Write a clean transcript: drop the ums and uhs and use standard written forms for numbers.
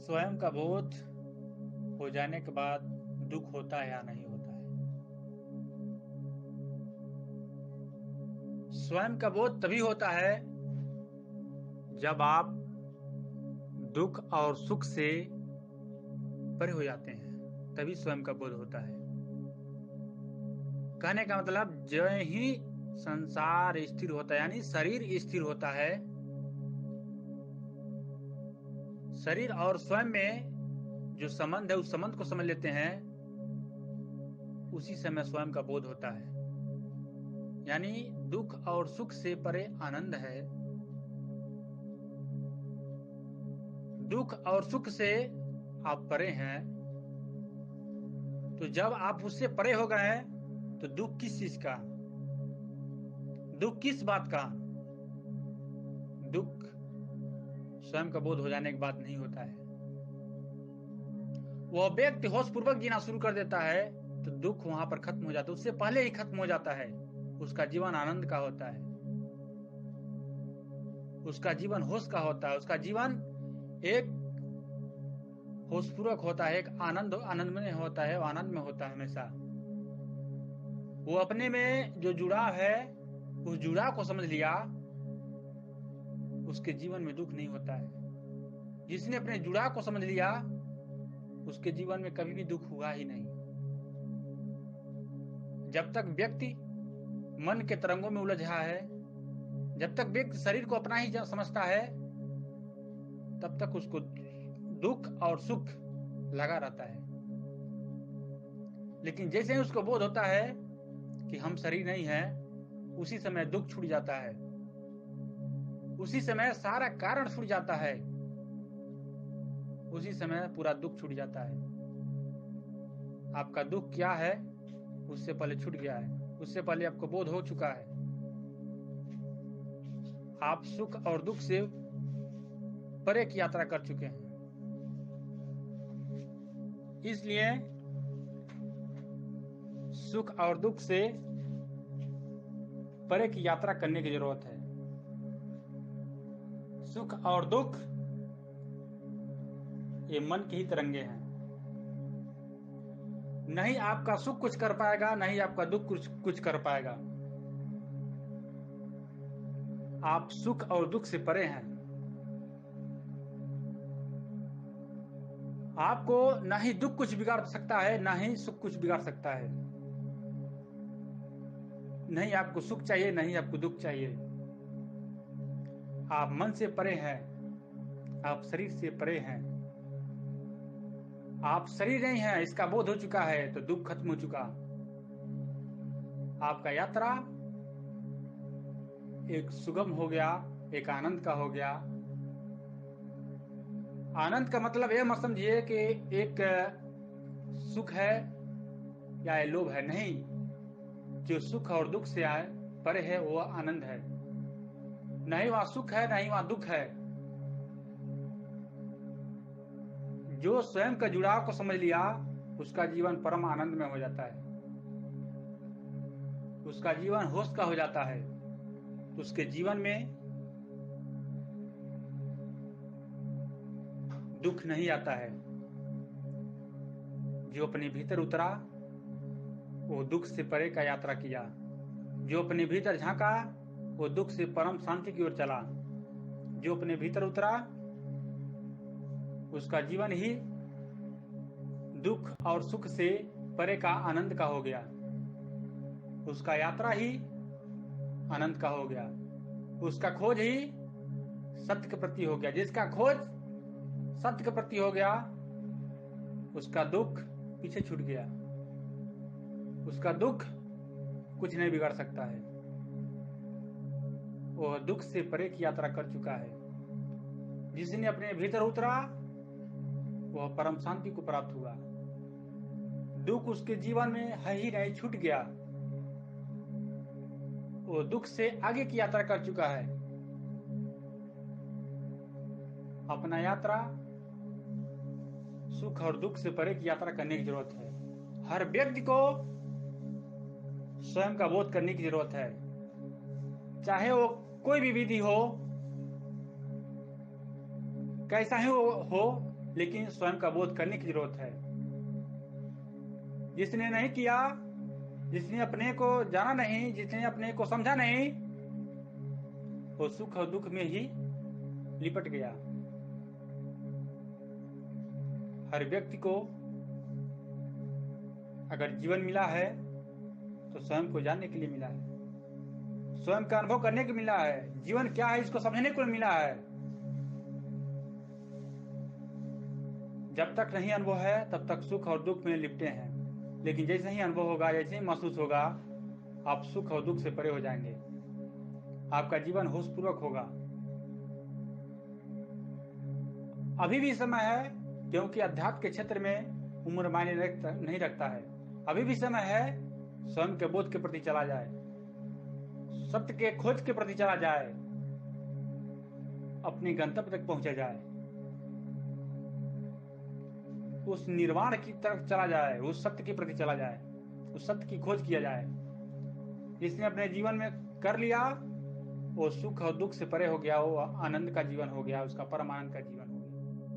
स्वयं का बोध हो जाने के बाद दुख होता है या नहीं होता है। स्वयं का बोध तभी होता है जब आप दुख और सुख से परे हो जाते हैं, तभी स्वयं का बोध होता है। कहने का मतलब जो ही संसार स्थिर होता है यानी शरीर स्थिर होता है, शरीर और स्वयं में जो संबंध है उस संबंध को समझ लेते हैं, उसी समय स्वयं का बोध होता है। यानी दुख और सुख से परे आनंद है। दुख और सुख से आप परे हैं, तो जब आप उससे परे हो गए हैं तो दुख किस चीज का, दुख किस बात का? दुख स्वयं का बोध हो जाने के बाद नहीं होता है। वह व्यक्ति होशपूर्वक जीना शुरू कर देता है तो दुख वहां पर खत्म हो जाता है, उससे पहले ही खत्म हो जाता है। उसका जीवन आनंद का होता है, उसका जीवन होश का होता है, उसका जीवन एक होशपूर्वक होता है, एक आनंद में होता है, आनंद में होता है हमेशा। वो अपने में जो जुड़ाव है उस जुड़ाव को समझ लिया, उसके जीवन में दुख नहीं होता है। जिसने अपने जुड़ाव को समझ लिया उसके जीवन में कभी भी दुख हुआ ही नहीं। जब तक व्यक्ति मन के तरंगों में उलझा है, जब तक व्यक्ति शरीर को अपना ही समझता है, तब तक उसको दुख और सुख लगा रहता है। लेकिन जैसे ही उसको बोध होता है कि हम शरीर नहीं है, उसी समय दुख छूट जाता है, उसी समय सारा कारण छूट जाता है, उसी समय पूरा दुख छूट जाता है। आपका दुख क्या है उससे पहले छूट गया है, उससे पहले आपको बोध हो चुका है। आप सुख और दुख से परे की यात्रा कर चुके हैं। इसलिए सुख और दुख से परे की यात्रा करने की जरूरत है। सुख और दुख ये मन की ही तरंगे हैं। नहीं आपका सुख कुछ कर पाएगा, नहीं आपका दुख कुछ कर पाएगा। आप सुख और दुख से परे हैं। आपको ना ही दुख कुछ बिगाड़ सकता है, ना ही सुख कुछ बिगाड़ सकता है। नहीं आपको सुख चाहिए, नहीं आपको दुख चाहिए। आप मन से परे हैं, आप शरीर से परे हैं। आप शरीर नहीं है, इसका बोध हो चुका है तो दुख खत्म हो चुका। आपका यात्रा एक सुगम हो गया, एक आनंद का हो गया। आनंद का मतलब यह मत समझिए कि एक सुख है या लोभ है, नहीं। जो सुख और दुख से आए परे है वो आनंद है। नहीं वहां सुख है, नहीं वहां दुख है। जो स्वयं का जुड़ाव को समझ लिया उसका जीवन परम आनंद में हो जाता है, उसका जीवन होश का हो जाता है। तो उसके जीवन में दुख नहीं आता है। जो अपने भीतर उतरा वो दुख से परे का यात्रा किया, जो अपने भीतर झांका वो दुख से परम शांति की ओर चला। जो अपने भीतर उतरा उसका जीवन ही दुख और सुख से परे का आनंद का हो गया, उसका यात्रा ही आनंद का हो गया, उसका खोज ही सत्य के प्रति हो गया। जिसका खोज सत्य के प्रति हो गया उसका दुख पीछे छूट गया, उसका दुख कुछ नहीं बिगाड़ सकता है। वह दुख से परे की यात्रा कर चुका है। जिसने अपने भीतर उतरा वह परम शांति को प्राप्त हुआ। दुख उसके जीवन में है ही नहीं, छूट गया। वो दुख से आगे की यात्रा कर चुका है। अपना यात्रा सुख और दुख से परे की यात्रा करने की जरूरत है। हर व्यक्ति को स्वयं का बोध करने की जरूरत है, चाहे वो कोई भी विधि हो, कैसा ही वो हो, लेकिन स्वयं का बोध करने की जरूरत है। जिसने नहीं किया, जिसने अपने को जाना नहीं, जिसने अपने को समझा नहीं, वो सुख और दुख में ही लिपट गया। हर व्यक्ति को अगर जीवन मिला है तो स्वयं को जानने के लिए मिला है, स्वयं का अनुभव करने को मिला है, जीवन क्या है इसको समझने को मिला है। जब तक नहीं अनुभव है तब तक सुख और दुख में लिपटे हैं, लेकिन जैसे ही अनुभव होगा, जैसे ही महसूस होगा, आप सुख और दुख से परे हो जाएंगे। आपका जीवन होशपूर्वक होगा। अभी भी समय है, क्योंकि अध्यात्म के क्षेत्र में उम्र मायने नहीं रखता है। अभी भी समय है, स्वयं के बोध के प्रति चला जाए, सत्य के खोज के प्रति चला जाए, अपने गंतव्य तक पहुंचा जाए, उस निर्वाण की तरफ चला जाए, उस सत्य के प्रति चला जाए, उस सत्य की खोज किया जाए। जिसने अपने जीवन में कर लिया, वो सुख और दुख से परे हो गया, वो आनंद का जीवन हो गया, उसका परम आनंद का जीवन हो गया।